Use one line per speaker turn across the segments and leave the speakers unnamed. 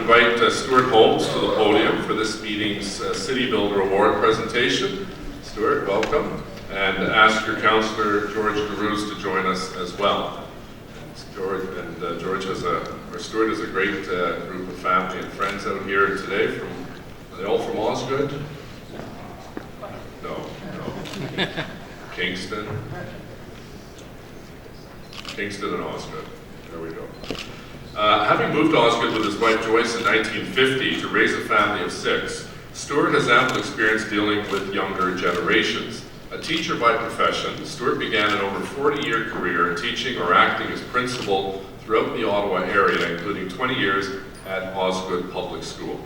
invite Stuart Holmes to the podium for this meeting's City Builder Award presentation. Stuart, welcome. And ask your councillor, George DeRuse, to join us as well. Stuart has a great group of family and friends out here today. Are they all from Osgood? No. Kingston and Osgood. There we go. Having moved to Osgood with his wife Joyce in 1950 to raise a family of 6, Stuart has ample experience dealing with younger generations. A teacher by profession, Stuart began an over 40-year career teaching or acting as principal throughout the Ottawa area, including 20 years at Osgood Public School.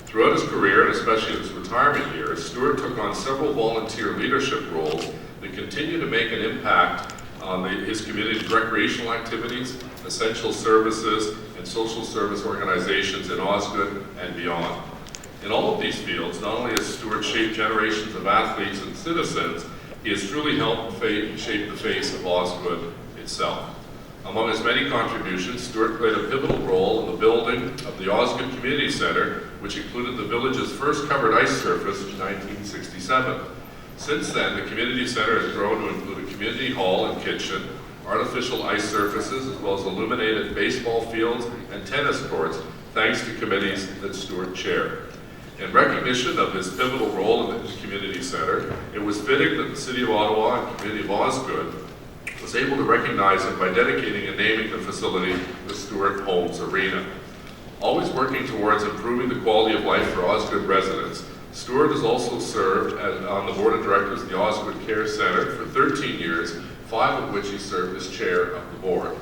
Throughout his career, and especially his retirement years, Stuart took on several volunteer leadership roles that continue to make an impact on his community's recreational activities, essential services, and social service organizations in Osgood and beyond. In all of these fields, not only has Stuart shaped generations of athletes and citizens, he has truly helped shape the face of Osgood itself. Among his many contributions, Stuart played a pivotal role in the building of the Osgood Community Centre, which included the village's first covered ice surface in 1967. Since then, the community centre has grown to include a community hall and kitchen, artificial ice surfaces, as well as illuminated baseball fields and tennis courts, thanks to committees that Stuart chaired. In recognition of his pivotal role in the community centre, it was fitting that the City of Ottawa and Community of Osgood was able to recognize him by dedicating and naming the facility the Stuart Holmes Arena. Always working towards improving the quality of life for Osgood residents, Stuart has also served on the board of directors of the Osgood Care Centre for 13 years, 5 of which he served as chair of the board.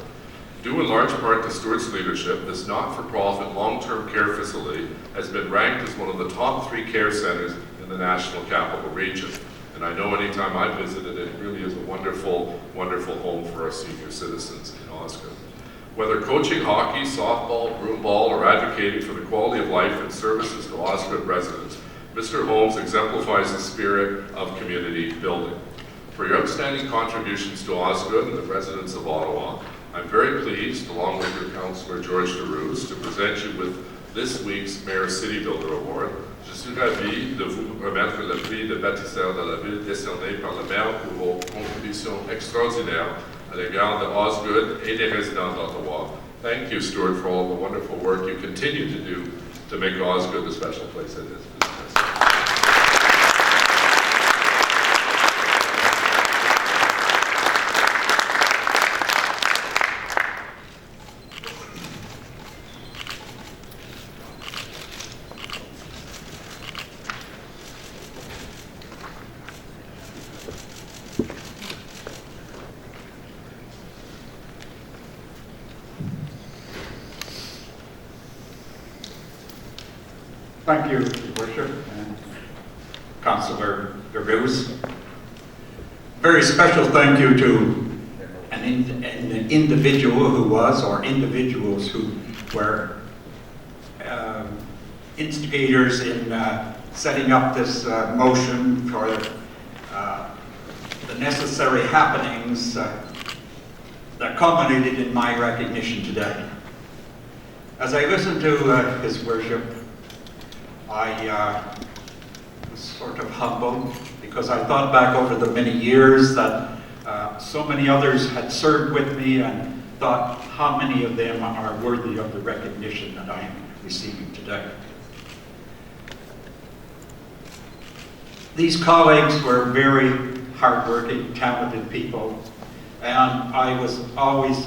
Due in large part to Stuart's leadership, this not-for-profit long-term care facility has been ranked as one of the top 3 care centres in the National Capital Region. And I know anytime I've visited it really is a wonderful, wonderful home for our senior citizens in Osgood. Whether coaching hockey, softball, broomball, or advocating for the quality of life and services to Osgood residents, Mr. Holmes exemplifies the spirit of community building. For your outstanding contributions to Osgood and the residents of Ottawa, I'm very pleased, along with your councillor George DeRuse, to present you with this week's Mayor City Builder Award. Je suis ravi de vous remettre le prix de bâtisseur de la ville décerné par le maire pour vos contributions extraordinaires à l'égard de Osgood et des résidents d'Ottawa. Thank you, Stuart, for all the wonderful work you continue to do to make Osgood the special place it is.
Thank you, Your Worship, and Councillor DeRuse. Very special thank you to an individual who was, or individuals who were instigators in setting up this motion for the necessary happenings that culminated in my recognition today. As I listened to His Worship, I was sort of humbled because I thought back over the many years that so many others had served with me and thought how many of them are worthy of the recognition that I am receiving today. These colleagues were very hardworking, talented people, and I was always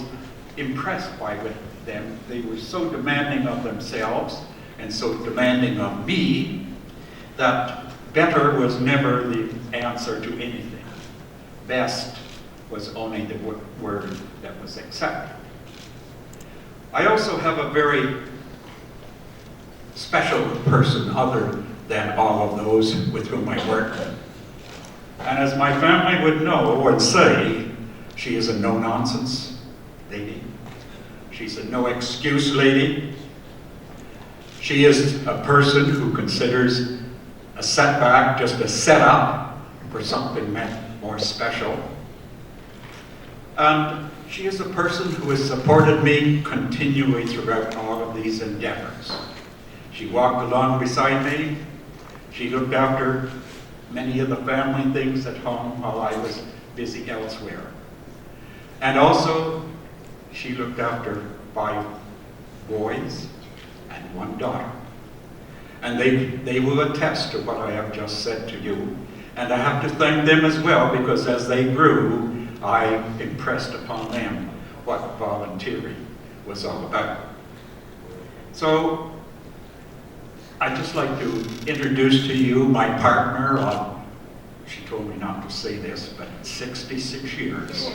impressed by them. They were so demanding of themselves and so demanding of me that better was never the answer to anything. Best was only the word that was accepted. I also have a very special person other than all of those with whom I work. And as my family would know and say, she is a no-nonsense lady. She's a no-excuse lady. She is a person who considers a setback just a setup for something more special. And she is a person who has supported me continually throughout all of these endeavors. She walked along beside me. She looked after many of the family things at home while I was busy elsewhere. And also, she looked after 5 boys and 1 daughter. And they will attest to what I have just said to you. And I have to thank them as well, because as they grew, I impressed upon them what volunteering was all about. So, I'd just like to introduce to you my partner on, she told me not to say this, but 66 years.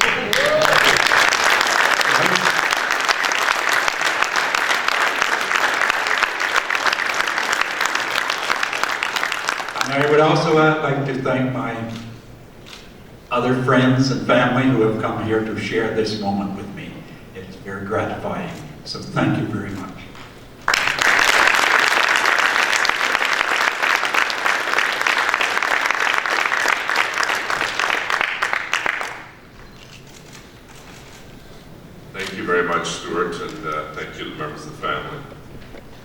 And I would also like to thank my other friends and family who have come here to share this moment with me. It's very gratifying, so thank you very much.
Thank you very much, Stuart, and thank you to the members of the family.